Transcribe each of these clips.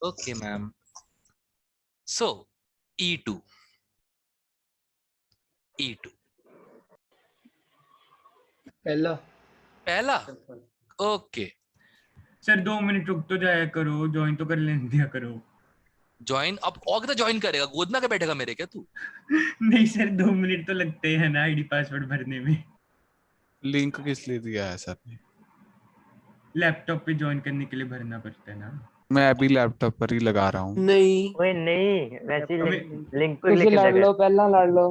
Okay ma'am. सो E2, E2 पहला। पहला। Okay, sir 2 minute रुक तो जाया करो, ज्वाइन तो कर लेने दिया करो। ज्वाइन अब और कितना ज्वाइन करेगा, गोद में के बैठेगा मेरे क्या तू? नहीं सर, 2 मिनट तो लगते हैं ना आईडी पासवर्ड भरने में। लिंक किस लिए दिया है सर ने? लैपटॉप पे ज्वाइन करने के लिए भरना पड़ता है ना। मैं अभी लैपटॉप पर ही लगा रहा हूँ। नहीं ओए नहीं, वैसे हमें लिंक पर किसी लेके लड़ लगा लो, पहला लड़ लो।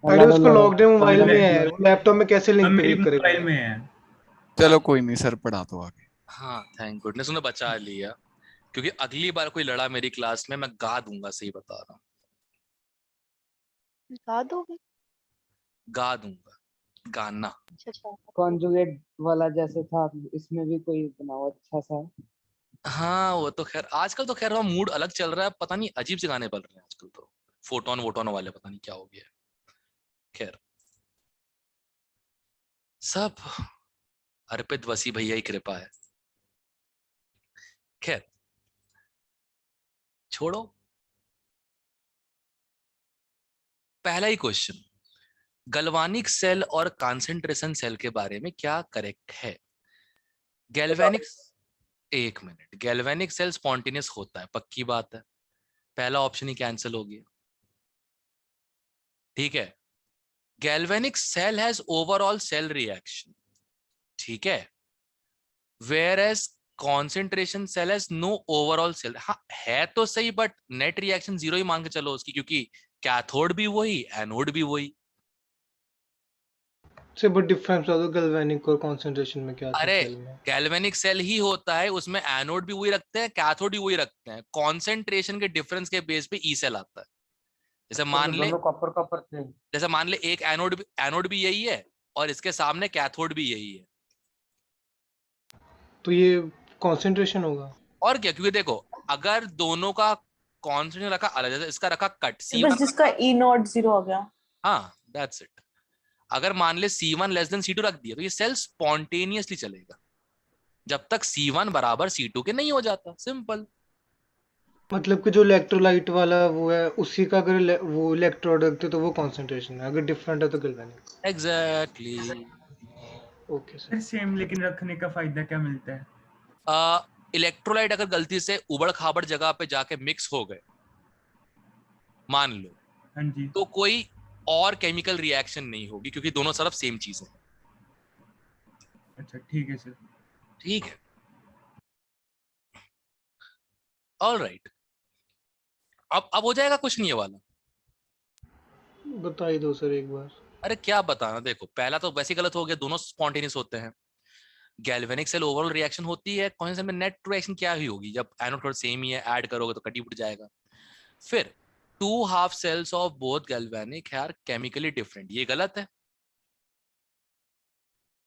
अरे उसको लड़ो। लॉकडाउन मोबाइल में है, लैपटॉप वो लैपटॉप में कैसे लिंक पे मेरे क्लिक करेगा? मोबाइल में है। चलो कोई नहीं सर, पढ़ा तो आगे। हाँ थैंक गुडनेस उन्हें बचा लिया, क्योंकि अगली बार कोई लड़ा मेरी क्लास में मैं गा दूंगा, सही बता रहा हूँ, गा दोगे? गा दूंगा गाना। अच्छा। कॉन्जुगेट वाला जैसे था, इसमें भी कोई बनाओ अच्छा सा। हाँ वो तो खैर आजकल तो खैर मूड अलग चल रहा है, पता नहीं अजीब से गाने बन रहे हैं आजकल तो, फोटोन वोटोन वाले, पता नहीं क्या हो गया है। खैर सब अर्पित वसी भैया की कृपा है। खैर छोड़ो, पहला ही क्वेश्चन, गैल्वेनिक सेल और कंसंट्रेशन सेल के बारे में क्या करेक्ट है? गैल्वेनिक, एक मिनट, गैल्वेनिक सेल स्पॉन्टेनियस होता है, पक्की बात है, पहला ऑप्शन ही कैंसिल हो गया। ठीक है, galvanic cell has overall cell reaction, ठीक है, whereas concentration cell has no overall cell. हाँ है तो सही, बट नेट रिएक्शन जीरो ही मान के चलो उसकी, क्योंकि कैथोड भी वही एनोड भी वही। से बट डिफरेंस बता दो, गैल्वेनिक और कंसंट्रेशन में क्या था अरे सेल में? गैल्वेनिक सेल ही होता है, उसमें एनोड भी वही रखते हैं, कैथोड भी वही रखते हैं, कॉन्सेंट्रेशन के डिफरेंस के बेस पे ई सेल आता है। जैसे मान ले, दोनों कॉपर कॉपर थे। जैसे मान ले एक एनोड भी यही है और इसके सामने कैथोड भी यही है, तो ये कंसंट्रेशन होगा। और क्या, क्योंकि देखो अगर दोनों का कॉन्सेंट्रेशन रखा अलग, जैसे इसका रखा कट बस C1 जिसका रखा, ई नॉट जीरो हो गया। हाँ दैट्स इट। अगर मान ले C1 लेस देन C2 रख दिया तो ये सेल स्पॉन्टेनियसली चलेगा जब तक C1 बराबर C2 के नहीं हो जाता, सिंपल। मतलब कि जो इलेक्ट्रोलाइट वाला वो है, उसी का अगर वो इलेक्ट्रोड रखते तो वो कंसंट्रेशन है, अगर डिफरेंट है तो galvanic. Exactly. Okay sir. Sir same, लेकिन रखने का फायदा क्या मिलता है? इलेक्ट्रोलाइट अगर गलती से उबड़ खाबड़ जगह पे जाके मिक्स हो गए मान लो, हाँ जी। तो कोई और केमिकल रिएक्शन नहीं होगी, क्योंकि दोनों तरफ सेम चीज है। अच्छा ठीक है सर। ठीक है, ऑलराइट। अब हो जाएगा कुछ नहीं ये वाला। बता ही दो सर एक बार। अरे क्या बताना, देखो पहला तो वैसे ही गलत हो गया, दोनों स्पॉन्टेनियस होते हैं। गैल्वेनिक सेल ओवरऑल रिएक्शन होती है, कौन से में नेट रिएक्शन क्या ही होगी, जब एनोड थोड़ा सेम ही है, ऐड करोगे तो कटी फुट जाएगा। फिर two half cells of both galvanic are chemically different, ये गलत है।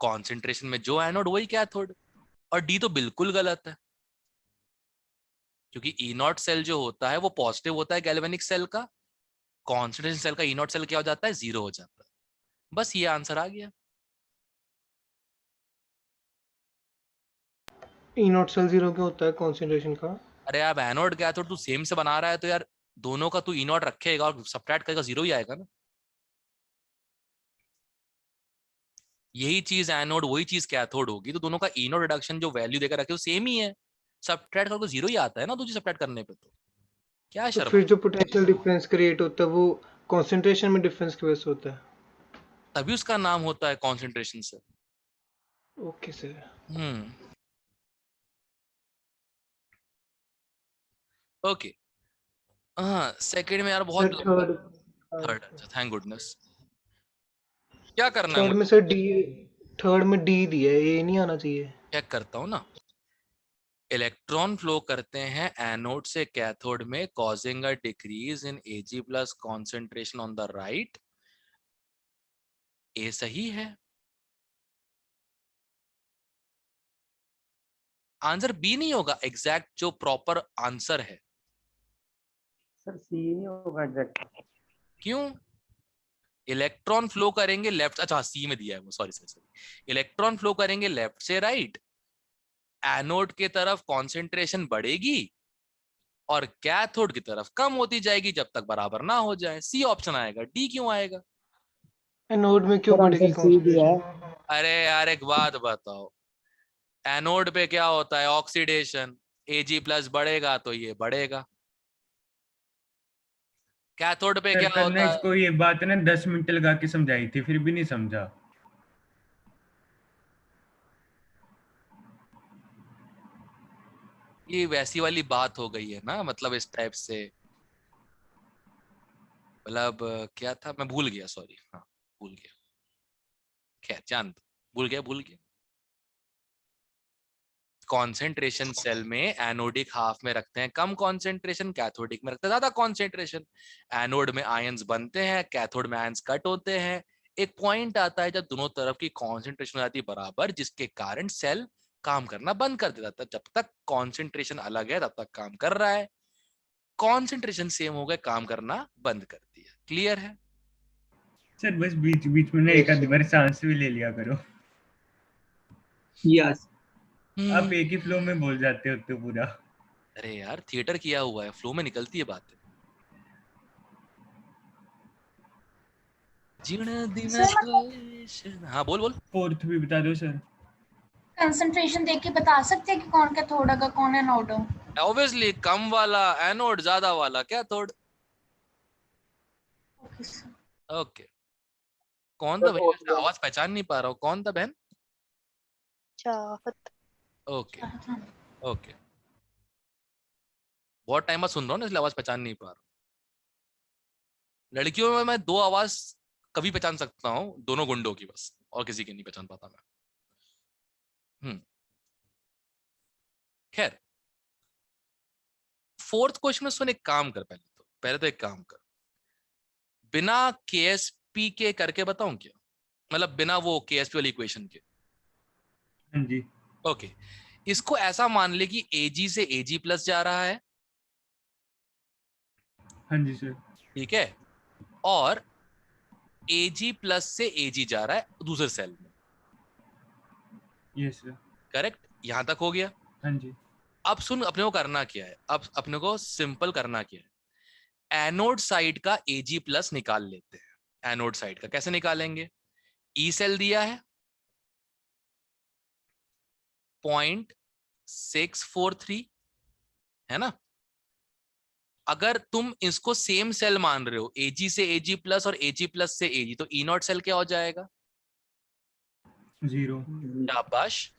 कॉन्सेंट्रेशन में जो एनोड वही कैथोड, और डी तो बिल्कुल गलत है, क्योंकि ई नॉट सेल जो होता है वो पॉजिटिव होता है गैल्वेनिक सेल का, कॉन्सेंट्रेशन सेल का ई नॉट सेल क्या हो जाता है, जीरो हो जाता है। बस ये आंसर आ गया। ई नॉट सेल जीरो क्या होता है कंसंट्रेशन का? अरे आप एनोड कैथोड तू सेम से बना रहा है तो यार दोनों का तू ई नॉट रखेगा और सब्ट्रैक्ट करेगा, जीरो ही आएगा ना। यही चीज एनोड वही चीज कैथोड होगी, तो दोनों का ई नॉट रिडक्शन जो वैल्यू देकर रखे वो सेम ही है, सब्ट्रैक्ट करोगे जीरो ही आता है ना तुझे सब्ट्रैक्ट करने पे, तो क्या तो शर्मा। फिर जो पोटेंशियल डिफरेंस क्रिएट होता है वो कंसंट्रेशन में डिफरेंस की वजह से होता है। तभी उसका नाम होता है कॉन्सेंट्रेशन से। Okay sir. ओके। हाँ सेकंड में यार बहुत सर थर्ड। थर्ड, अच्छा थैंक गुडनेस। क्या करना है थर्ड मुझे, में सर डी, थर्ड में डी दिया है, ये नहीं आना चाहिए। चेक करता हूँ ना। इलेक्ट्रॉन फ्लो करते हैं एनोड से कैथोड में, causing a decrease in Ag plus concentration on the right. A सही है, आंसर बी नहीं होगा एग्जैक्ट जो प्रॉपर आंसर है। सर सी नहीं होगा एग्जैक्ट। क्यों? इलेक्ट्रॉन फ्लो करेंगे लेफ्ट, अच्छा सी में दिया है वो, sorry sorry sorry. Electron flow करेंगे लेफ्ट से राइट, एनोड के तरफ कॉन्सेंट्रेशन बढ़ेगी, और कैथोड की तरफ कम होती जाएगी जब तक बराबर ना हो जाए। सी ऑप्शन आएगा। डी क्यों आएगा? एनोड में क्यों सर बढ़ेगी आंसर सी दिया है। कॉन्सेंट्रेशन? अरे यार एक बात बताओ, एनोड पे क्या होता है? ऑक्सीडेशन। Ag+ बढ़ेगा तो ये बढ़ेगा। कैथोड पे सर क्या कल ना होता है? इसको ये बात ना 10 मिनट लगा के समझाई थी, फिर भी नहीं समझा। ये वैसी वाली बात हो गई है ना, मतलब इस टाइप से, मतलब क्या था मैं भूल गया, सॉरी। हाँ भूल गया, खैर जान दो, भूल गया। कॉन्सेंट्रेशन सेल में एनोडिक हाफ में रखते हैं कम कॉन्सेंट्रेशन, कैथोडिक में रखते हैं ज्यादा कॉन्सेंट्रेशन। एनोड में आयंस बनते हैं, कैथोड में आयंस कट होते हैं। एक पॉइंट आता है जब दोनों तरफ की कॉन्सेंट्रेशन हो जाती है बराबर, जिसके कारण सेल काम करना बंद कर देता है। जब तक कॉन्सेंट्रेशन अलग है तब तक काम कर रहा है, कॉन्सेंट्रेशन सेम हो गए काम करना बंद कर दिया। क्लियर है? सर बस बीच बीच में ना एक आधी बार सांस भी ले लिया करो। यस आप एक ही फ्लो में बोल जाते होते हो पूरा। अरे यार थिएटर किया हुआ है, फ्लो में निकलती है बातें। सर मतलब हाँ बोल बोल। फोर्थ भी बता दो सर। कंसंट्रेशन देख के बता सकते हैं कि कौन कैथोड होगा कौन एनोड हो? ऑब्वियसली कम वाला एनोड, ज्यादा वाला कैथोड। Okay sir. ओके। कौन था भाई? आवाज पहचान नहीं पा रहा हूँ, कौन था बहन? चाहत। Okay okay. बहुत टाइम बाद सुन रहा हूँ ना, इसलिए आवाज पहचान नहीं पा रहा हूँ। लड़कियों में मैं दो आवाज कभी पहचान सकता हूँ, दोनों गुंडों की बस, और किसी की नहीं पहचान पाता मैं। खैर फोर्थ क्वेश्चन में सुन, एक काम कर, पहले तो एक काम कर, बिना KSP के करके बताऊं क्या? मतलब बिना वो KSP वाली इक्वेशन के। हाँ जी। ओके इसको ऐसा मान ले कि Ag से Ag+ जा रहा है, हाँ जी सर। ठीक है, और Ag+ से Ag जा रहा है दूसरे सेल में। Yes sir. करेक्ट, यहां तक हो गया। हाँ जी। अब सुन, अपने को करना क्या है, अब अपने को सिंपल करना क्या है, एनोड साइड का Ag+ निकाल लेते हैं। एनोड साइड का कैसे निकालेंगे? ई सेल दिया है 0.643, है ना? अगर तुम इसको सेम सेल मान रहे हो, Ag से Ag+ और Ag+ से Ag, तो E0 सेल क्या हो जाएगा? 0। शाबाश।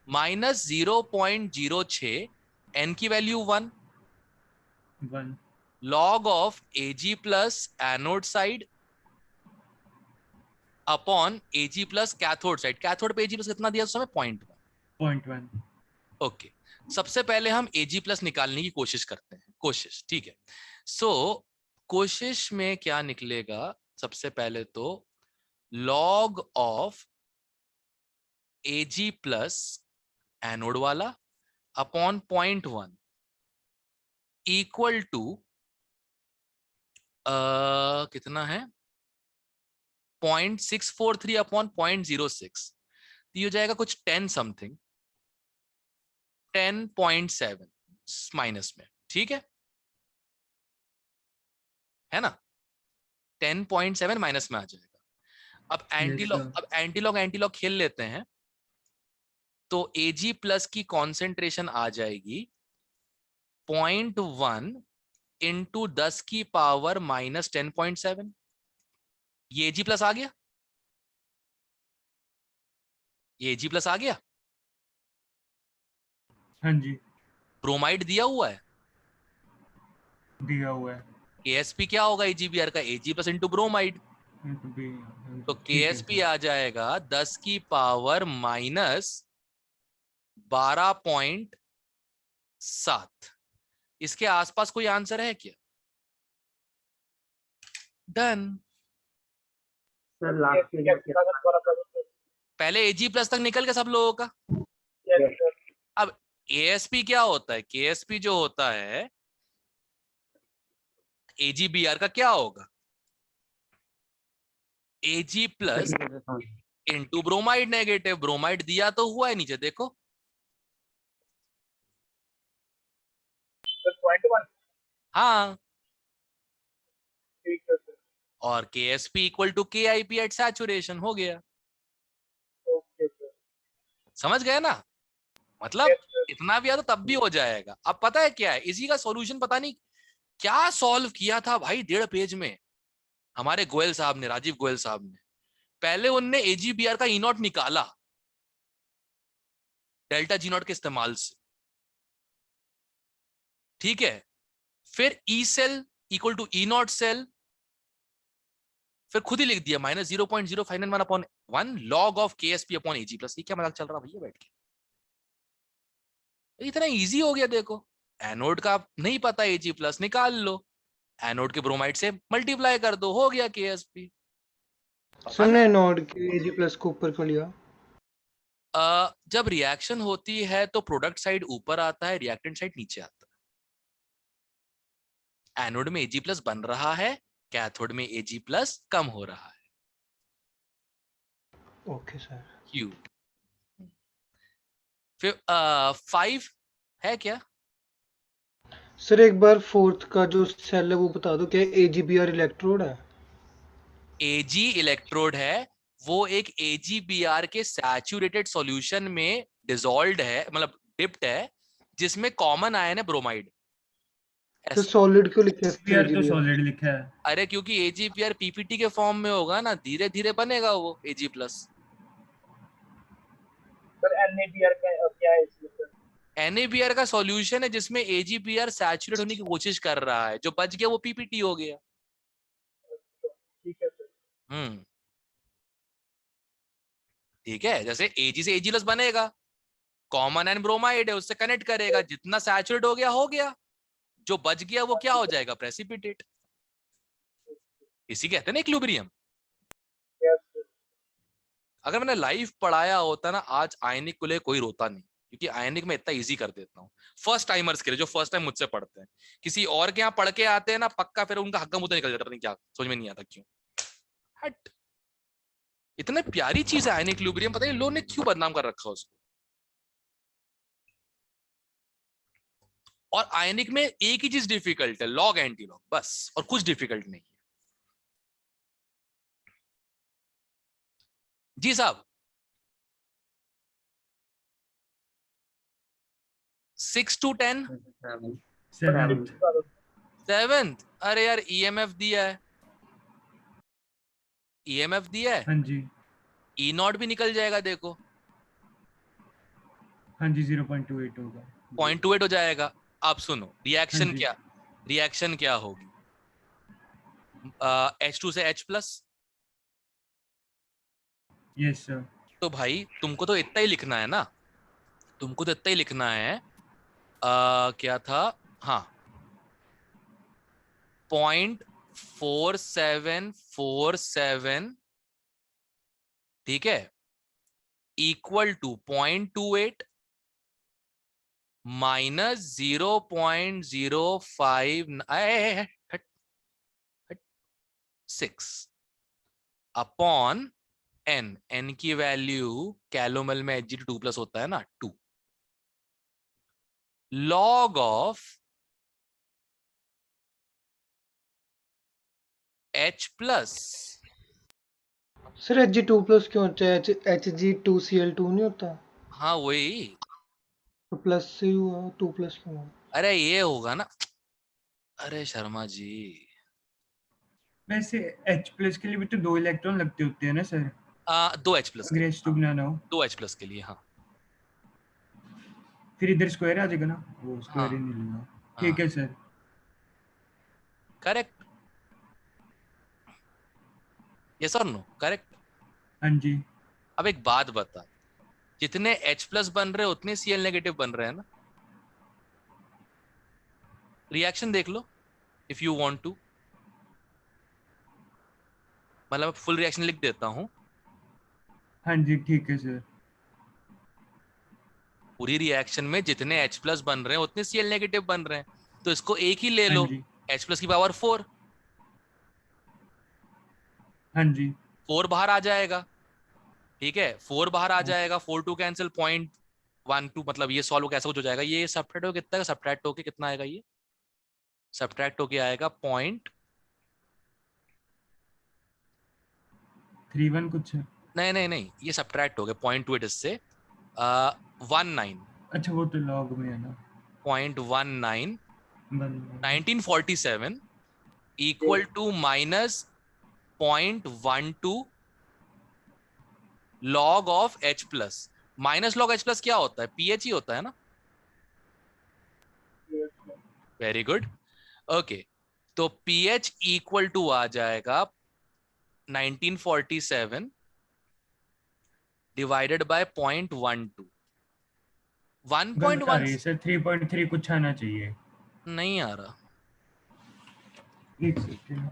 -0.06, n की value 1, 1। log of Ag+ anode side upon Ag+ cathode side. Cathode पे Ag+ कितना दिया उस समय? 0.1। 0.1। ओके सबसे पहले हम Ag+ निकालने की कोशिश करते हैं, कोशिश, ठीक है। सो कोशिश में क्या निकलेगा? सबसे पहले तो log ऑफ Ag+ एनोड वाला अपॉन 0.1 इक्वल टू कितना है? 0.643 अपॉन 0.06, तो ये हो जाएगा कुछ 10 समथिंग, 10.7 माइनस में, ठीक है ना? 10.7 माइनस में आ जाएगा। अब एंटीलॉग खेल लेते हैं, तो Ag+ की कॉन्सेंट्रेशन आ जाएगी 0.1 इंटू 10 की पावर -10.7। ये Ag+ आ गया, ये Ag+ आ गया। हाँ जी। ब्रोमाइड दिया हुआ है, दिया हुआ है। KSP क्या होगा AgBr का? Ag+ into bromide. तो ठीक है KSP सर। आ जाएगा 10 की पावर -12.7। इसके आसपास कोई आंसर है क्या? डन। सर लास्ट के लिए पहले Ag+ तक निकल गया सब लोगों का। अब ASP क्या होता है? KSP जो होता है AgBr का क्या होगा? Ag+ into bromide negative. Bromide दिया तो हुआ है नीचे देखो, हाँ, ठीक है सर। और KSP equal to KIP at saturation हो गया। Okay sir. समझ गए ना? मतलब यस सर। इतना भी आ तो तब भी हो जाएगा। अब पता है क्या है, इसी का सॉल्यूशन पता नहीं क्या सॉल्व किया था भाई 1.5 पेज में हमारे गोयल साहब ने, राजीव गोयल साहब ने। पहले उनने AGBR का E नॉट निकाला डेल्टा G नॉट के इस्तेमाल से, ठीक है। फिर E cell equal to E nought cell, फिर खुद ही लिख दिया -0.059 upon 1 log of KSP upon AG plus. ये क्या मजाक चल रहा भैया बैठ के? इतना इजी हो गया देखो। एनोड का नहीं पता AG प्लस, निकाल लो, एनोड के ब्रोमाइड से मल्टीप्लाई कर दो, हो गया KSP। सर ने नोड के Ag+ को ऊपर क्यों लिया? जब रिएक्शन होती है तो प्रोडक्ट साइड ऊपर आता है, रिएक्टेंट साइड नीचे आता है। एनोड में Ag प्लस बन रहा है, कैथोड में Ag प्लस कम हो रहा है। Okay sir. क्यू। फिर 5 है क्या? सर एक बार फोर्थ का जो सेल है वो बता दो, क्या AGBR इलेक्ट्रोड है? Ag इलेक्ट्रोड है, वो एक AGBR के सैचुरेटेड सॉल्यूशन में डिसॉल्व्ड है, मतलब डिप्ड है, जिसमें कॉमन आयन है ब्रोमाइड। तो सॉलिड क्यों लिखा है फिर यार तो AGBR? सॉलिड लिखा है। अरे क्योंकि AGBR PPT के फॉर्म में होगा ना, धीरे धीरे बनेगा वो Ag प्लस। सर NABR का क्या है इसमें सर? NABR का सॉल्यूशन है जिसमें AGBR सैचुरेट होने की कोशिश कर रहा है, जो बच गया वो PPT हो गया। ठीक है सर। ठीक है, जैसे Ag से Ag प्लस बनेगा, कॉमन एंड ब्रोमाइड है, उससे कनेक्ट करेगा, जितना सैचुरेट हो गया हो गया, जो बच गया वो क्या हो जाएगा? प्रेसिपिटेट। इसी कहते हैं ना इक्विलिब्रियम। Yes sir. अगर मैंने लाइव पढ़ाया होता ना आज, आयनिक को ले कोई रोता नहीं, क्योंकि आयनिक में इतना इजी कर देता हूँ फर्स्ट टाइमर्स के लिए, जो फर्स्ट टाइम मुझसे पढ़ते हैं। किसी और के यहाँ पढ़ के आते हैं ना, पक्का फिर उनका हक्का मुद्दा निकल जाता है, नहीं क्या समझ में नहीं आता क्यों। हट, इतने प्यारी चीज है आयनिक इक्विलिब्रियम, पता नहीं लोगों ने क्यों बदनाम कर रखा उसको। और आयनिक में एक ही चीज डिफिकल्ट है, लॉग एंटी लॉग, बस, और कुछ डिफिकल्ट नहीं है। जी साहब। 6 to 10 7th। 7th। अरे यार EMF दिया है, EMF दिया है, हाँ जी, E नॉट भी निकल जाएगा देखो, हाँ जी 0.28 होगा। 0.28 हो जाएगा। आप सुनो रिएक्शन हाँ जी। क्या, रिएक्शन क्या होगी? H2 से H प्लस। Yes sir. तो भाई तुमको तो इतना ही लिखना है ना, तुमको तो इतना ही लिखना है। क्या था, हाँ, 0.4747, ठीक है, equal to 0.28 minus 0.056 upon n की वैल्यू कैलोमल में Hg2 प्लस होता है ना 2, log of H plus. Sir Hg2+ क्यों होता है? Hg2Cl2 नहीं होता? हाँ वही, तो प्लस से ही हुआ, 2+ क्यों हुआ? अरे ये होगा ना, अरे शर्मा जी। वैसे H+ के लिए भी तो 2 इलेक्ट्रॉन लगते होते हैं ना सर, 2 H प्लस अगर H2 बनाना हो। 2 H प्लस के लिए, हाँ फिर इधर स्क्वायर आ जाएगा ना, वो स्क्वायर ही हाँ, नहीं लूंगा। हाँ, ठीक है सर। करेक्ट, यस और नो, करेक्ट। हाँ जी। अब एक बात बता, जितने H प्लस बन रहे हैं उतने Cl नेगेटिव बन रहे हैं ना। रिएक्शन देख लो इफ यू वांट टू, मतलब फुल रिएक्शन लिख देता हूं। हाँ जी ठीक है सर। पूरी रिएक्शन में जितने H प्लस बन रहे हैं उतने Cl नेगेटिव बन रहे हैं, तो इसको एक ही ले हाँ लो, जी। H प्लस की पावर 4, हाँ जी। 4 बाहर आ जाएगा, ठीक है, 4 बाहर आ जाएगा, 4 टू कैंसिल, 0.12, मतलब ये सॉल्व कैसे कुछ हो जाएगा, ये सब्ट्रैक्ट हो कितना, सब्ट्रैक्ट होके कितना आएगा ये सब्ट्रैक्ट होके आएगा 31 कुछ है। नहीं, ये सब्ट्रैक्ट हो गया 0.28 इससे 19 अच्छा वो तो लॉग में है ना। 0.19 बन 1947 equal to minus 0.12 log of H plus. Minus log H plus क्या होता है? पीएच ही होता है ना। Very good. ओके, तो पीएच इक्वल टू आ जाएगा 1947 डिवाइडेड बाय 0.12। गलत आ रही है 1.1 सर, 3.3 कुछ आना चाहिए। नहीं आ रहा। एक सेकेंड,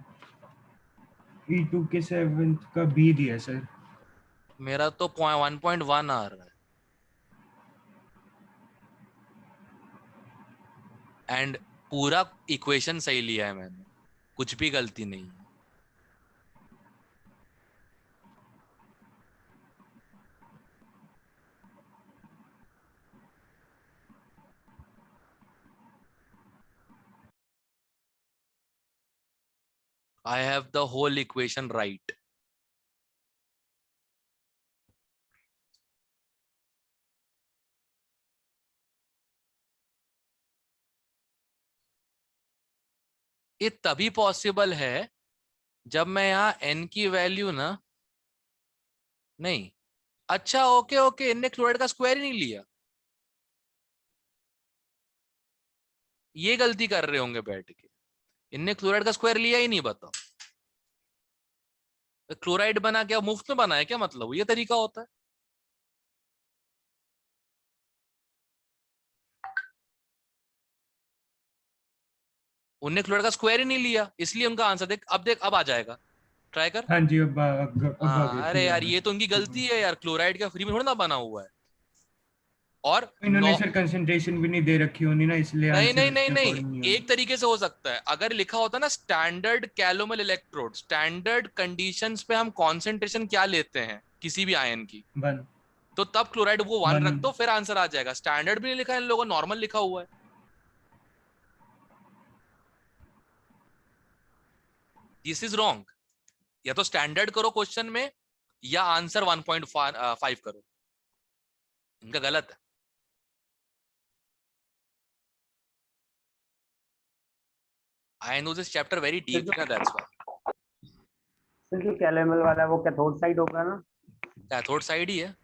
E2 के 7th का B दिया सर। मेरा तो 1.1 आ रहा है। एंड पूरा इक्वेशन सही लिया है मैंने, कुछ भी गलती नहीं है। I have the whole equation right. ये तभी पॉसिबल है जब मैं यहाँ n की वैल्यू ना, नहीं, अच्छा ओके, इनने क्लोराइड का स्क्वायर ही नहीं लिया। ये गलती कर रहे होंगे बैठ के, इनने क्लोराइड का स्क्वायर लिया ही नहीं। बताओ, क्लोराइड बना क्या मुफ्त में बना है क्या? मतलब ये तरीका होता है? उनने क्लोराइड का स्क्वायर ही नहीं लिया, इसलिए उनका आंसर देख, अब आ जाएगा। ट्राई कर। हाँ जी, अब आ गई अरे थी यार, याद। ये तो उनकी गलती है यार, क्लोराइड का फ्री में थोड़ा ना बना हुआ है। और इन्होंने सर कंसंट्रेशन भी नहीं दे रखी होनी ना, इसलिए आंसर उसके नहीं, अकॉर्डिंग नहीं एक तरीके से हो सकता है। अगर लिखा होता ना standard calomel electrode, standard conditions पे हम कॉन्सेंट्रेशन क्या लेते हैं किसी भी आयन की, बन तो तब क्लोराइड वो 1 बन रख दो, फिर आंसर आ जाएगा। स्टैंडर्ड भी नहीं लिखा है इन लोगों, नॉर्मल लिखा हुआ है। This is wrong. या तो स्टैंडर्ड करो क्वेश्चन में, या आंसर 1.5 करो। इनका गलत है। I know this chapter very deeply, ना that's why. सर जो कैलोमल वाला है वो कैथोड साइड होगा ना? कैथोड साइड ही है।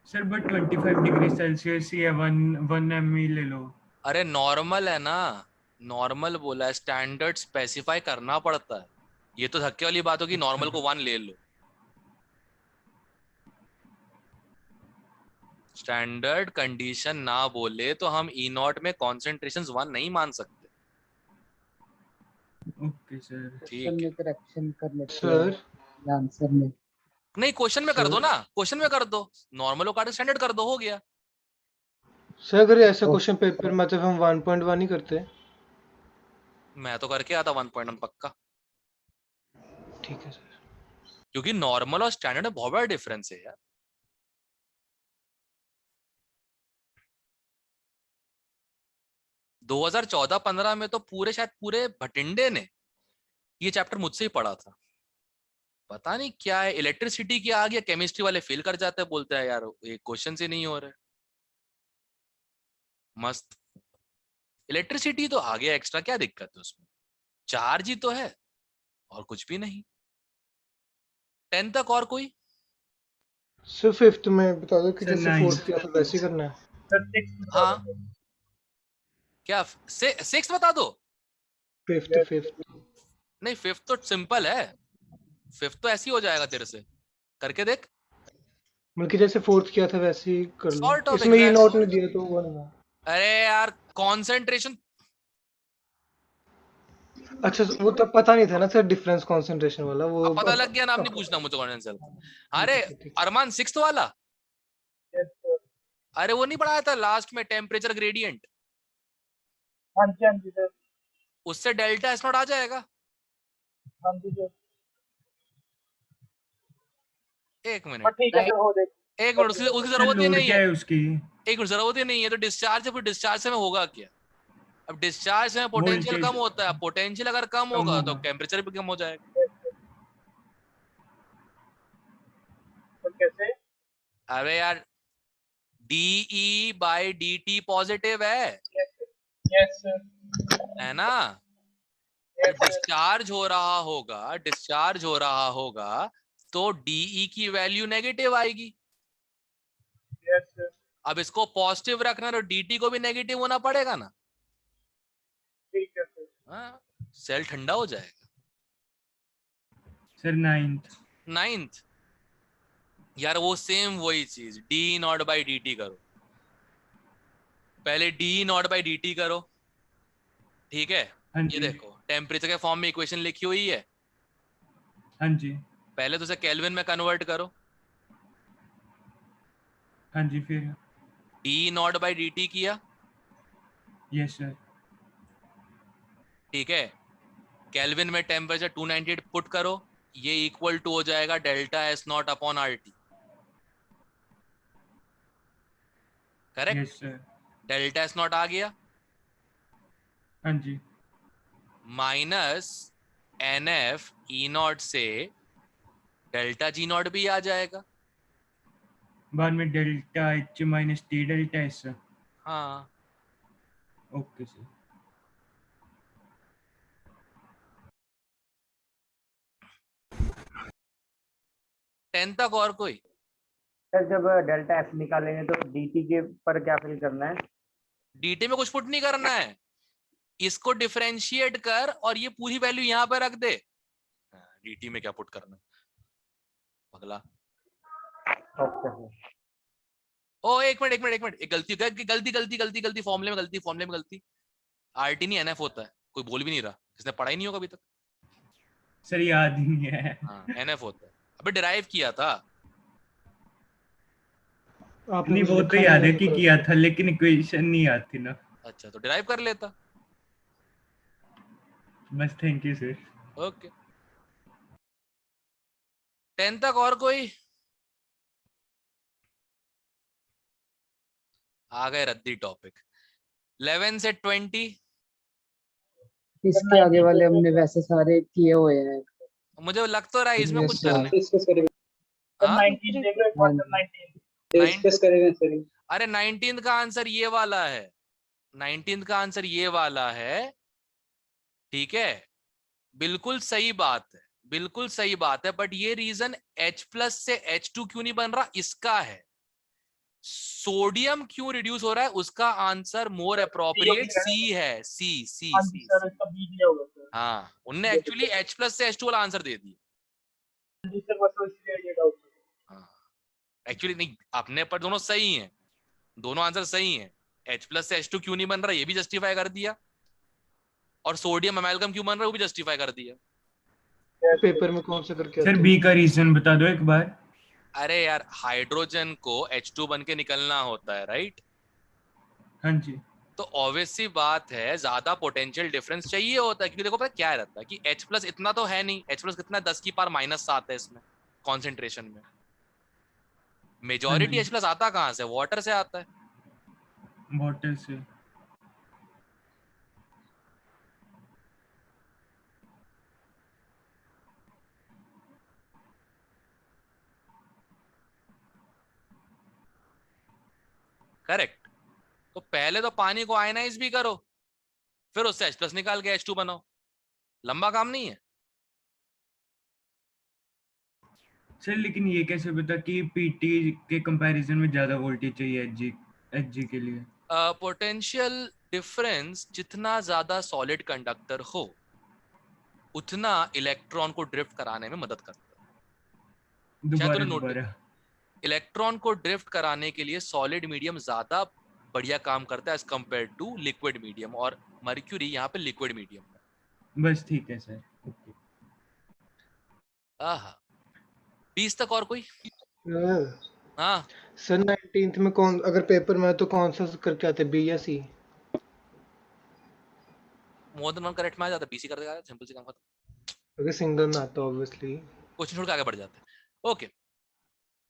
सर, बट 25 डिग्री सेल्सियस ही है, 1 mE ले लो। अरे नॉर्मल है ना, नॉर्मल बोला है, स्टैंडर्ड स्पेसिफाई करना पड़ता है। ये तो धक्के वाली बात होगी, नॉर्मल को 1 ले लो। स्टैंडर्ड कंडीशन ना बोले तो हम ई नॉट में कॉन्सेंट्रेशन 1 नहीं मान सकते। Okay sir. ठीक क्वेश्चन है। में करेक्शन कर लेते सर हैं आंसर में। नहीं, क्वेश्चन में कर दो सर ना, क्वेश्चन में कर दो, नॉर्मल को काट के स्टैंडर्ड कर दो, हो गया। सर अगर ऐसा क्वेश्चन पेपर मतलब हम 1.1 ही करते। मैं तो करके आता 1.1 पक्का, ठीक है सर। क्योंकि नॉर्मल और स्टैंडर्ड में बहुत बड़ा डिफरेंस है यार। दो 2014-15 में तो शायद पूरे भटिंडे ने ये चैप्टर मुझसे ही पढ़ा था। पता नहीं क्या है, इलेक्ट्रिसिटी की आ गया, केमिस्ट्री वाले फेल कर जाते हैं, बोलते हैं यार ये क्वेश्चन से नहीं हो रहे। मस्त, इलेक्ट्रिसिटी तो आ गया एक्स्ट्रा, क्या दिक्कत है उसमें? चार्ज ही तो है और कुछ भी नहीं। 10 तक और कोई? सर फिफ्थ में बता दो कि सर जैसे 9 फोर्थ किया था वैसे ही करना है। हाँ, क्या सिक्स बता दो? फिफ्थ फिफ्थ नहीं, फिफ्थ तो सिंपल है, फिफ्थ तो ऐसे ही हो जाएगा, तेरे से करके देख। मतलब कि जैसे फोर्थ किया था वैसे ही कर लो। सॉर्ट ऑफ इसमें ई एग्जैक्ट। नॉट नहीं दिया तो वो नहीं। अरे यार, कंसंट्रेशन। अच्छा वो तब पता नहीं था ना सर, डिफरेंस कंसंट्रेशन वाला वो अब पता लग गया ना, अब नहीं पूछना मुझे कौन का। अरे ठीक। अरमान, सिक्स्थ वाला, अरे वो नहीं पढ़ाया था लास्ट में, टेम्परेचर ग्रेडियंट? हाँ जी सर। उससे डेल्टा एस नॉट आ जाएगा। हाँ जी सर। एक मिनट, ठीक है सर, हो देख। एक मिनट, उसकी सर जरूरत ही लोड नहीं क्या है। है उसकी? एक मिनट, जरूरत ही नहीं है तो डिस्चार्ज है, फिर डिस्चार्ज से में होगा क्या? अब डिस्चार्ज में पोटेंशियल Voltage कम होता है, पोटेंशियल अगर कम कम होगा तो होगा। टेम्परेचर भी कम हो जाएगा। तो कैसे? अरे यार DE by DT पॉजिटिव है यस सर, है ना? यस सर, डिस्चार्ज हो रहा होगा, डिस्चार्ज हो रहा होगा तो DE की वैल्यू नेगेटिव आएगी। यस सर, अब इसको पॉजिटिव रखना तो DT को भी नेगेटिव होना पड़ेगा ना। ठीक है सर। हाँ, सेल ठंडा हो जाएगा। Sir 9th। 9th यार वो सेम वही चीज D नॉट बाई DT करो, पहले D नॉट बाई DT करो, ठीक है? हाँ ये जी, देखो टेम्परेचर के फॉर्म में इक्वेशन लिखी हुई है, हाँ जी, पहले तो उसे केल्विन में कन्वर्ट करो, हाँ जी, फिर D नॉट बाई DT किया, यस सर, ठीक है? केल्विन में टेम्परेचर 298 पुट करो, ये इक्वल टू हो जाएगा delta S not upon RT, correct? Yes sir, delta S not आ गया, हाँ जी, माइनस NF E नॉट से डेल्टा G नॉट भी आ जाएगा। बाद में delta H minus T delta S। हाँ, ओके सर। टेन तक और कोई? सर जब डेल्टा एफ निकालेंगे तो dt के पर क्या फिल करना है? DT में कुछ पुट नहीं करना है, इसको डिफरेंशिएट कर और ये पूरी वैल्यू यहाँ पे रख दे। DT में क्या पुट करना है पगला? Okay sir. ओ एक मिनट, एक गलती फॉर्मूले में गलती। RT नहीं NF होता है, कोई बोल भी नहीं रहा, किसने पढ़ा ही नहीं होगा अभी तक। सर याद ही नहीं है। हाँ NF होता है, अबे डिराइव किया था। आपने नहीं कुछ वो लिखा तो नहीं याद है है कि ऊपर। किया था, लेकिन इक्वेशन नहीं याद थी ना। अच्छा तो डिराइव कर लेता। बस थैंक यू सर। ओके 10 तक और कोई? आ गए रद्दी टॉपिक। 11 से 20 इसके आगे वाले हमने वैसे सारे किए हुए हैं। मुझे लग तो रहा है इसमें कुछ Yes, sir. करने। डिस्कस करेंगे सर, हाँ 19 देख रहे हैं, हाँ क्वार्टर जी। 19 डिस्कस करेंगे सर। अरे 19 का आंसर ये वाला है, 19 का आंसर ये वाला है, ठीक है? बिल्कुल सही बात है, बिल्कुल सही बात है, बट ये रीजन H प्लस से H2 क्यों नहीं बन रहा इसका है। सोडियम क्यों रिड्यूस हो रहा है उसका आंसर मोर अप्रोप्रिएट C है, C C हाँ जी C सर, इसका बी दिया होगा सर। हाँ उनने एक्चुअली H प्लस से H2 वाला आंसर दे दिया। हाँ जी सर, बस इसलिए ये डाउट। हाँ एक्चुअली नहीं, अपने पर दोनों सही हैं, दोनों आंसर सही हैं। H प्लस से H2 क्यों नहीं बन रहा ये भी जस्टिफाई कर दिया, और सोडियम अमेलगम क्यों बन रहा है वो भी जस्टिफाई कर दिया। पेपर में कौन सा करके सर आते बी हो? का रीजन बता दो एक बार। अरे यार हाइड्रोजन को H2 बन के निकलना होता है, राइट? हाँ जी, तो ऑब्वियस सी बात है ज्यादा पोटेंशियल डिफरेंस चाहिए होता है, क्योंकि देखो पता क्या रहता है कि H प्लस इतना तो है नहीं, H प्लस कितना 10 की पावर -7 है इसमें कॉन्सेंट्रेशन में। मेजॉरिटी हाँ H जी। प्लस आता कहाँ से? वाटर से आता है। बॉटल से। करेक्ट। तो पहले तो पानी को आयनाइज भी करो, फिर उससे H प्लस निकाल के H2 बनाओ, लंबा काम नहीं है। सर लेकिन ये कैसे पता कि पीटी के कंपैरिजन में ज्यादा वोल्टेज चाहिए एचजी के लिए? पोटेंशियल डिफरेंस जितना ज्यादा सॉलिड कंडक्टर हो उतना इलेक्ट्रॉन को ड्रिफ्ट कराने में मदद करता है। शायद तूने नोट, दोबारा। इलेक्ट्रॉन को ड्रिफ्ट कराने के लिए सॉलिड मीडियम ज्यादा बढ़िया काम करता है as compare to liquid medium, और मर्क्यूरी यहाँ पे लिक्विड मीडियम है। बस ठीक है सर। ओके। आहा 20 तक और कोई? हाँ। हाँ सर 19th में कौन, अगर पेपर में है तो कौन सा करके आते, बी या सी? मोर देन वन करेक्ट में आ जाता है, BC कर देगा, सिंपल सी काम खत्म। अगर सिंगल में आता ऑब्वियसली। क्वेश्चन छोड़ के आगे बढ़ जाते हैं। Okay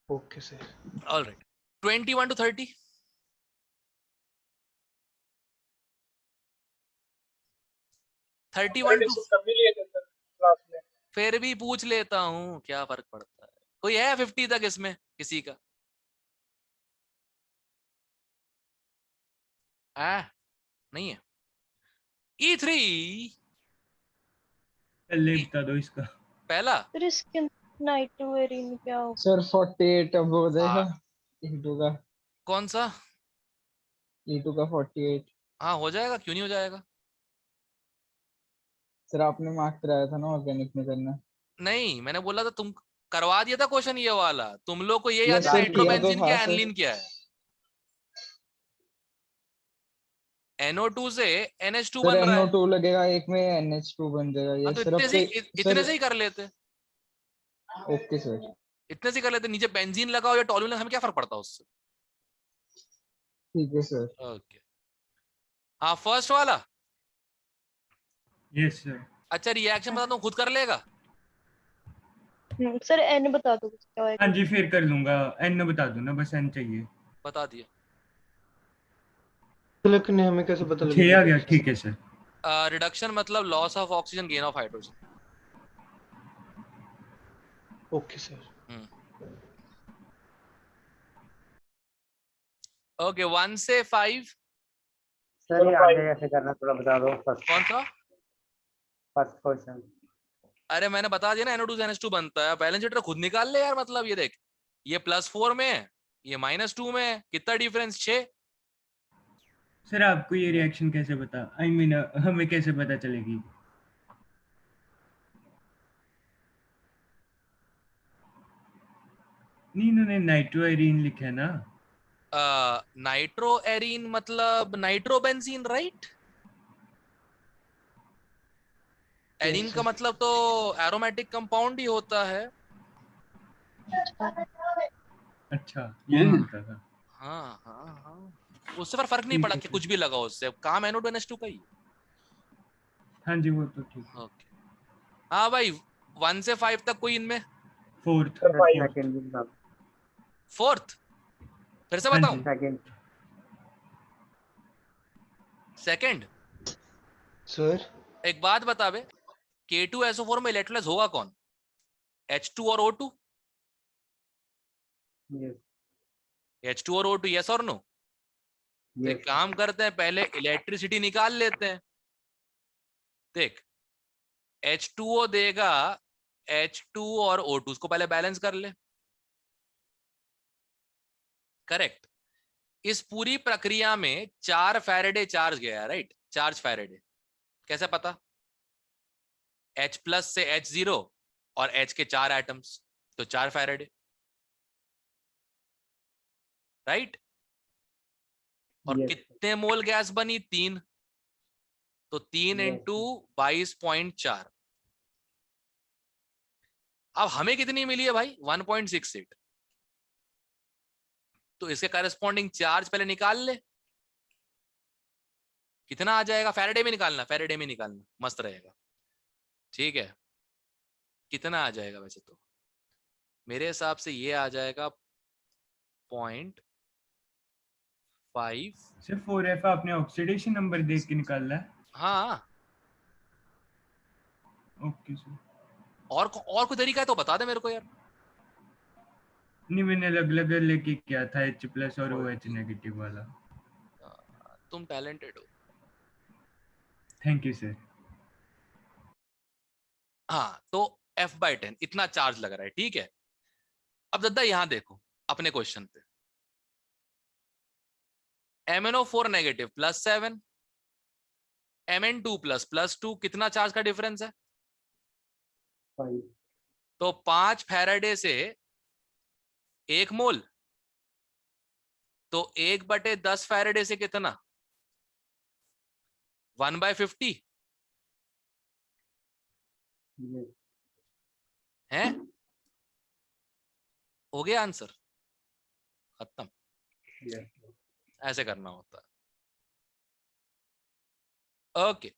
okay sir. Alright 21 to 30 31 to, कब भी लिए थे सर क्लास में? फिर भी पूछ लेता हूँ, क्या फर्क पड़ता है। कोई है 50 तक इसमें किसी का? नहीं है। E3 पहले बता दो इसका। पहला सर इसके नाइट्रो वेरिएंट क्या हो? सर 48 अब हो जाएगा हाँ। E2 का। कौन सा? E2 का 48। हाँ हो जाएगा, क्यों नहीं हो जाएगा। सर आपने मार्क कराया था ना ऑर्गेनिक में करना। नहीं, मैंने बोला था तुम करवा दिया था क्वेश्चन ये वाला। तुम लोग को ये याद यस है सर, किया तो नाइट्रोबेंजीन था क्या सर। एनिलीन क्या है? NO2 से NH2 सर बन रहा है। NO2 लगेगा, एक में NH2 बन जाएगा। हाँ ये तो सर अब इतने से ही कर लेते। ओके सर, इतने से ही कर लेते, नीचे बेंजीन लगाओ या टॉल्यूइन, हमें क्या फर्क पड़ता है उससे। ठीक है सर। ओके, हाँ फर्स्ट वाला। Yes sir. अच्छा रिएक्शन बता दूं, खुद कर लेगा। सर एन बता दो क्या होएगा। हाँ जी फिर कर लूंगा। एन बता दो ना, बस एन चाहिए। बता दिया। लेकिन हमें कैसे पता 6 लगेगा? आ गया, ठीक है सर। रिडक्शन मतलब loss of oxygen, gain of hydrogen. Okay sir. Okay 1 से 5। सर ये आगे कैसे करना थोड़ा बता दो। कौन सा? First question. अरे मैंने बता दिया ना, NO2 से NH2 बनता है। बैलेंस शीट खुद निकाल ले यार। मतलब ये देख, ये +4 में है, ये -2 में है, कितना डिफरेंस? 6। सर आपको ये रिएक्शन कैसे पता, आई मीन हमें कैसे पता चलेगी? नहीं, इन्होंने नाइट्रोएरीन लिखा है ना। नाइट्रो एरीन मतलब नाइट्रोबेंजीन, राइट? एरीन का मतलब तो एरोमेटिक कंपाउंड ही होता है। अच्छा ये नहीं पता था। हाँ हाँ हाँ, उससे पर फर्क नहीं पड़ा कि कुछ भी लगाओ, उससे काम NO2 NH2 का ही। हाँ जी वो तो ठीक है। ओके हाँ भाई, 1 से 5 तक कोई इनमें? फोर्थ। फोर्थ फिर से हाँ बताऊं? जी। सेकंड। सेकंड। सर एक बात बता बे, K2SO4 में इलेक्ट्रोलाइज होगा कौन? H2 और O2? H2 और O2, यस और नो? तो एक काम करते हैं, पहले इलेक्ट्रिसिटी निकाल लेते हैं। देख H2O देगा H2 और O2, उसको पहले बैलेंस कर ले। करेक्ट। इस पूरी प्रक्रिया में 4 फैरेडे चार्ज गया, राइट? Charge Faraday. कैसे पता? H+ से H0 और H के 4 एटम्स, तो 4 फैरेडे, राइट? और कितने मोल गैस बनी? 3। तो 3 इंटू 22.4। अब हमें कितनी मिली है भाई? 1.68। तो इसके करस्पॉन्डिंग चार्ज पहले निकाल ले, कितना आ जाएगा? फैराडे में निकालना, फैराडे में निकालना, मस्त रहेगा। ठीक है, कितना आ जाएगा वैसे तो? मेरे हिसाब से ये आ जाएगा 0.5। सिर्फ 4F आपने ऑक्सीडेशन नंबर देख के निकाला है? हाँ। Okay sir. और कोई तरीका है तो बता दे मेरे को यार। नहीं मैंने अलग अलग लेके किया था, H+ और OH नेगेटिव वाला। तुम टैलेंटेड हो। Thank you sir. हाँ तो F/10 इतना चार्ज लग रहा है, ठीक है। अब दादा यहां देखो अपने क्वेश्चन पे, MnO4 नेगेटिव +7, Mn2 +2, कितना चार्ज का डिफरेंस है? 5। तो 5 फैराडे से 1 मोल, तो 1/10 फैराडे से कितना? 1/50 है। हो गया आंसर, खत्म। ऐसे करना होता है। ओके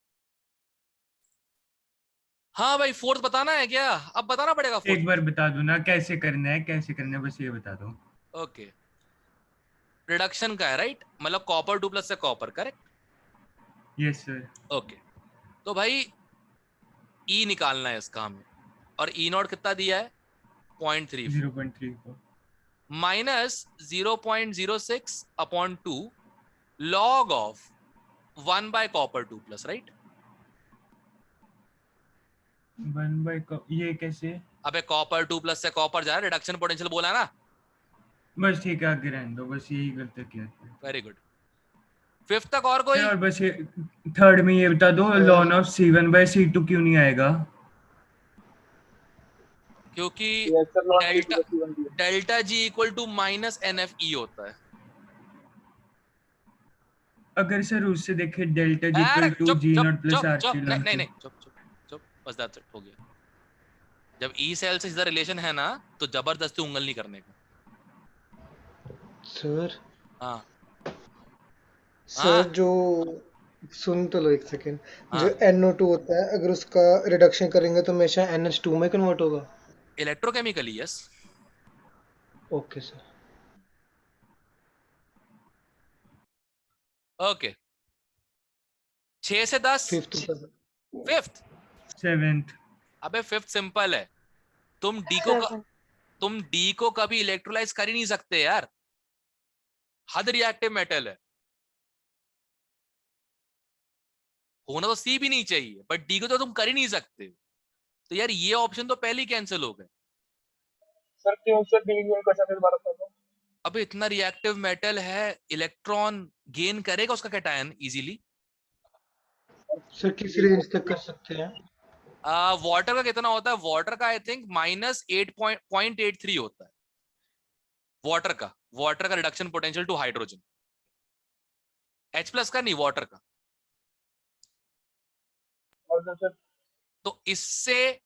हाँ भाई, फोर्थ बताना है क्या? अब बताना पड़ेगा फोर्थ। एक बार बता दो ना कैसे करना है, कैसे करना है, बस ये बता दो। ओके रिडक्शन का है, राइट? मतलब कॉपर 2+ से copper, correct? Yes sir. Okay तो भाई ई निकालना है इसका हमें, और ई नॉट कितना दिया है 0.34 0.34 minus 0.06 upon 2 log of 1 by copper 2 plus, right? 1/, ये कैसे? अबे कॉपर 2 प्लस से कॉपर जा रहा है, रिडक्शन पोटेंशियल बोला ना। बस ठीक है, आगे रहने दो, बस यही गलती किया था। Very good. फिफ्थ तक और कोई? सर और बस ये थर्ड में ये बता दो, ln of C1/C2 क्यों नहीं आएगा? क्योंकि Yes, sir, log delta D2 by C1 भी है। Delta G equal to minus NFE होता है। अगर सर उससे देखे डेल्टा जी यार इक्वल टू चुप G चुप नॉट प्लस चुप RT चुप, नहीं नहीं ln नहीं, चुप चुप चुप, बस दैट्स इट, हो गया। जब ई सेल से सीधा रिलेशन है ना, तो जबरदस्ती उंगल नहीं करने का। सर हाँ सर जो सुन तो लो एक सेकेंड। जो हाँ, NO2 होता है, अगर उसका रिडक्शन करेंगे तो हमेशा NH2 में कन्वर्ट होगा। इलेक्ट्रोकेमिकली यस। Okay sir. ओके, 6 से 10। Fifth fifth, 7th। अबे फिफ्थ सिंपल है। तुम डी को कभी इलेक्ट्रोलाइज कर ही नहीं सकते यार, हद रिएक्टिव मेटल है। होना तो सी भी नहीं चाहिए, बट डी को तो तुम कर ही नहीं सकते। तो यार ये ऑप्शन तो पहले ही कैंसिल हो गए। सर क्यों सर D का कैसे दोबारा बता दो? अब इतना रिएक्टिव मेटल है, इलेक्ट्रॉन गेन करेगा उसका कैटायन इजीली। सर किस रेंज तक कर सकते हैं? वाटर का कितना होता है? वाटर का आई थिंक -8.83 होता है वाटर का reduction potential to hydrogen. H+ का नहीं, वाटर का। और जो सर तो इससे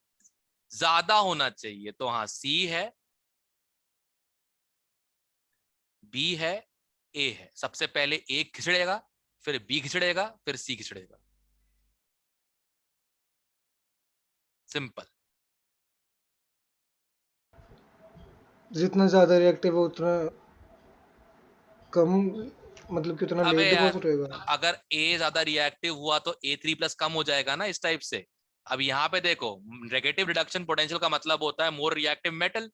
ज्यादा होना चाहिए। तो हाँ, सी है, बी है, ए है। सबसे पहले ए खिंचड़ेगा, फिर बी खिंचड़ेगा, फिर सी खिंचड़ेगा। सिंपल। जितना ज्यादा रिएक्टिव हो उतना कम, मतलब कितना अबे लेट यार, डिपॉजिट होएगा। अगर ए ज्यादा रिएक्टिव हुआ तो A3+ कम हो जाएगा ना, इस टाइप से। अब यहाँ पे देखो, नेगेटिव रिडक्शन पोटेंशियल का मतलब होता है मोर रिएक्टिव मेटल।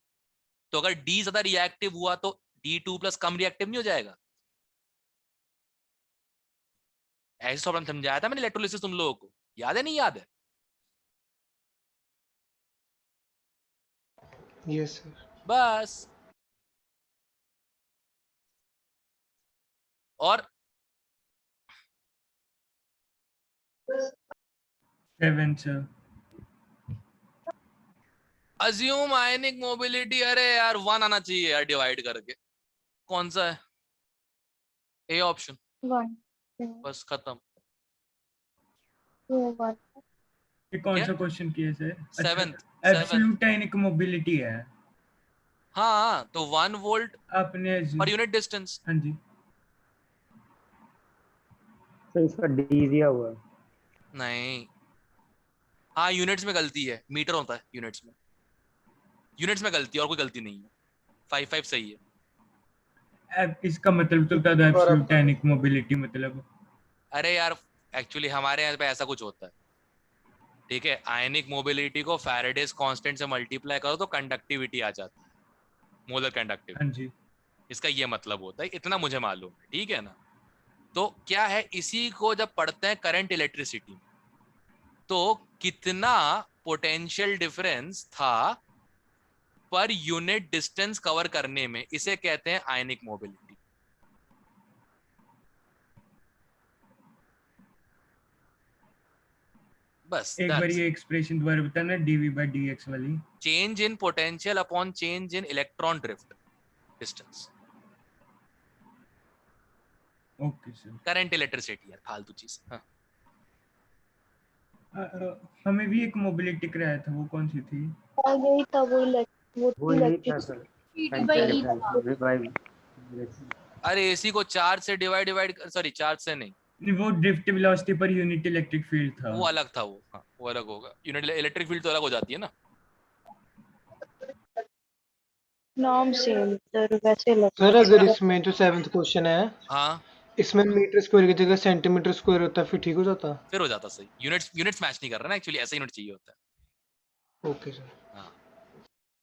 तो अगर डी ज्यादा रिएक्टिव हुआ तो D2+ कम रिएक्टिव नहीं हो जाएगा? ऐसे प्रॉब्लम समझाया था मैंने इलेक्ट्रोलिसिस तुम लोगों को, याद है नहीं याद है? Yes sir. बस। और 7th सर। अज्यूम आयनिक मोबिलिटी, अरे यार 1 आना चाहिए यार डिवाइड करके। कौन सा है? A option. 1 बस खत्म। 2 1 ये कौन क्या? सा क्वेश्चन किया सर? अच्छा, 7th। एब्सोल्यूट आयनिक मोबिलिटी है। हाँ, तो 1 वोल्ट आपने पर यूनिट डिस्टेंस। हाँ जी। तो इसका डी दिया हुआ है। नहीं, हाँ यूनिट्स में गलती है, मीटर होता है यूनिट्स में। यूनिट्स में गलती है और कोई गलती नहीं है। 5 सही है। इसका मतलब तो बता दो, एब्सोल्यूट आयनिक मोबिलिटी मतलब। अरे यार, एक्चुअली हमारे यहाँ पे ऐसा कुछ होता है, ठीक है। आयनिक मोबिलिटी को फैराडेज कांस्टेंट से मल्टीप्लाई करो तो कंडक्टिविटी आ जाती है, मोलर कंडक्टिविटी। हाँ जी। इसका ये मतलब होता है, इतना मुझे मालूम है, ठीक है ना। तो क्या है, इसी को जब पढ़ते हैं करंट इलेक्ट्रिसिटी में, तो कितना पोटेंशियल डिफरेंस था पर यूनिट डिस्टेंस कवर करने में, इसे कहते हैं आयनिक मोबिलिटी। बस एक बार ये एक्सप्रेशन दोबारा बताना, dV/dx वाली। Change in potential upon change in electron drift distance. Okay sir. Current electricity यार, फालतू चीज। हाँ। हमें भी एक मोबिलिटी कराया था, वो कौन सी थी? यही था, वो यही था सर। P2/E था। अरे एसी को चार्ज से डिवाइड, सॉरी चार्ज से नहीं, वो drift velocity per unit electric field था। वो अलग था वो। हाँ, वो अलग होगा। यूनिट इलेक्ट्रिक फील्ड तो अलग हो जाती है ना। नाम सेम सर, वैसे लगता सर अगर इसमें जो 7th क्वेश्चन है, हाँ इसमें मीटर स्क्वायर की जगह सेंटीमीटर स्क्वायर होता है, फिर ठीक हो जाता। फिर हो जाता सही। यूनिट्स मैच नहीं कर रहा ना एक्चुअली, ऐसा यूनिट चाहिए होता है। Okay sir. हाँ,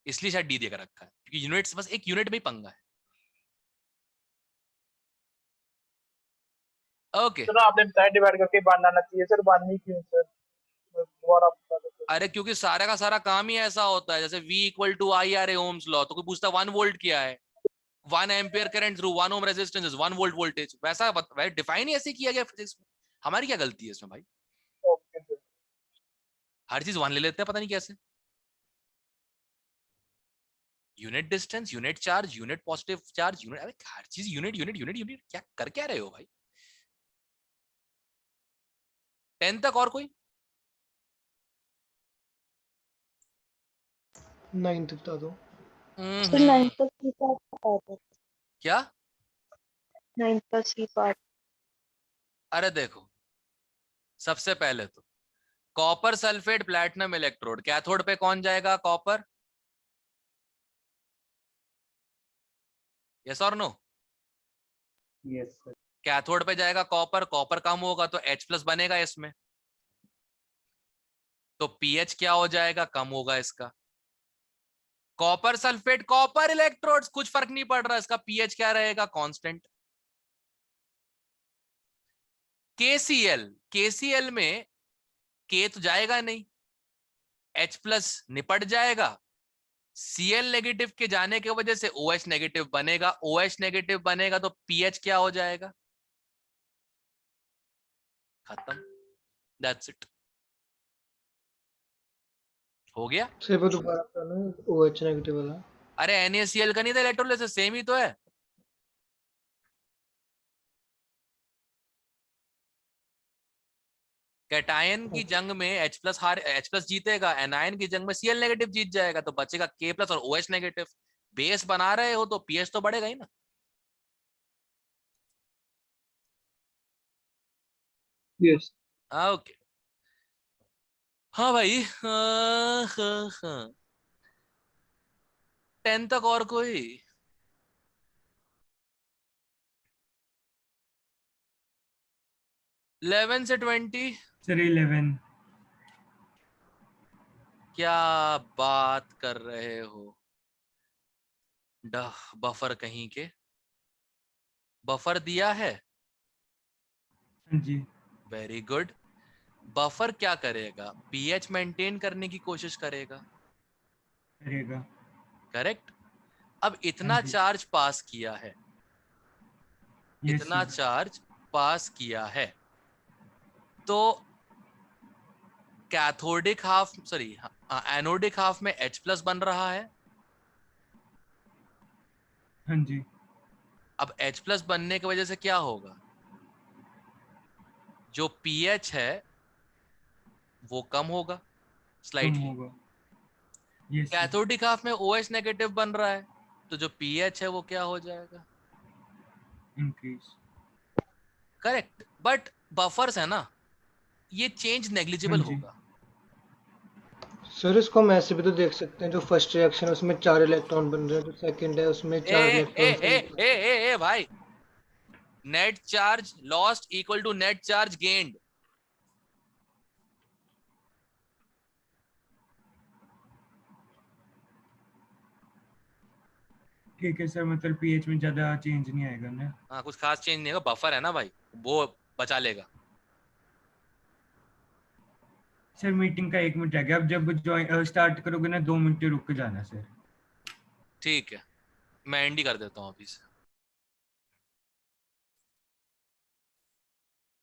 इसलिए शायद डी दे कर रखा है, क्योंकि यूनिट्स बस एक यूनिट में ही पंगा है। ओके सर आपने बताया डिवाइड करके बांध आना चाहिए सर, बांधनी क्यों सर? दोबारा बता दो सर। अरे क्योंकि सारा का सारा काम ही ऐसा होता है, जैसे V equal to IRA Ohm's law, तो कोई पूछता 1 वोल्ट क्या है, 1 ampere current through 1 ohm resistance is 1 volt voltage, वैसा डिफाइन ही ऐसे किया गया फिजिक्स में। हमारी क्या गलती है इसमें भाई? Okay sir. हर चीज 1 ले लेते हैं, पता नहीं कैसे। Unit distance, unit charge, unit positive charge, unit, अरे हर चीज यूनिट यूनिट यूनिट यूनिट, क्या कर क्या रहे हो भाई? 10 तक और कोई? 9 तक बता दो। सर 9 का सी पार्ट बता दो। क्या? 9 का सी पार्ट। अरे देखो, सबसे पहले तो copper sulphate platinum electrode, cathode पे कौन जाएगा? कॉपर। यस और नो? Yes sir. कैथोड पे जाएगा कॉपर, कॉपर कम होगा तो H+ बनेगा इसमें, तो पीएच क्या हो जाएगा? कम होगा इसका। कॉपर सल्फेट कॉपर इलेक्ट्रोड्स, कुछ फर्क नहीं पड़ रहा, इसका पीएच क्या रहेगा? कांस्टेंट। केसीएल में के तो जाएगा नहीं, H+ निपट जाएगा, Cl नेगेटिव के जाने की वजह से OH नेगेटिव बनेगा, OH नेगेटिव बनेगा तो पीएच क्या हो जाएगा? खत्म, दैट्स इट, हो गया। सर वो दोबारा करना, OH नेगेटिव वाला। अरे NaCl का नहीं था इलेक्ट्रोलाइसिस, सेम ही तो है। कैटायन की जंग में H+ जीतेगा, एनायन की जंग में Cl नेगेटिव जीत जाएगा, तो बचेगा K+ और OH नेगेटिव। बेस बना रहे हो तो पीएच तो बढ़ेगा ही ना। यस। ओके, हाँ भाई, हाँ। 10 तक और कोई? 11 से 20? सर 11। क्या बात कर रहे हो? बफर कहीं के, बफर दिया है? हाँ जी। Very good. बफर क्या करेगा? पीएच मेंटेन करने की कोशिश करेगा, करेगा। करेक्ट। अब इतना हाँ जी। चार्ज पास किया है, यस इतना सर। चार्ज पास किया है, तो cathodic half, sorry anodic half में H+ बन रहा है। हाँ जी। अब H+ बनने की वजह से क्या होगा? जो पीएच है वो कम होगा कम स्लाइटली। होगा। Yes sir. कैथोडिक हाफ में OH नेगेटिव बन रहा है, तो जो पीएच है वो क्या हो जाएगा? इंक्रीज। करेक्ट, बट बफर्स है ना, ये चेंज हाँ नेग्लिजिबल जी। होगा। सर इसको हम ऐसे भी तो देख सकते हैं, जो फर्स्ट रिएक्शन है उसमें 4 इलेक्ट्रॉन बन रहे हैं, जो सेकंड है उसमें 4 इलेक्ट्रॉन। ए भाई, net charge lost equal to net charge gained. ठीक है सर, मतलब पीएच में ज्यादा चेंज नहीं आएगा ना? हाँ, कुछ खास चेंज नहीं होगा, बफर है ना भाई, वो बचा लेगा। सर मीटिंग का 1 मिनट आ गया, अब जब ज्वाइन स्टार्ट करोगे ना 2 मिनट रुक के जाना सर। ठीक है, मैं एंड ही कर देता हूँ अभी से।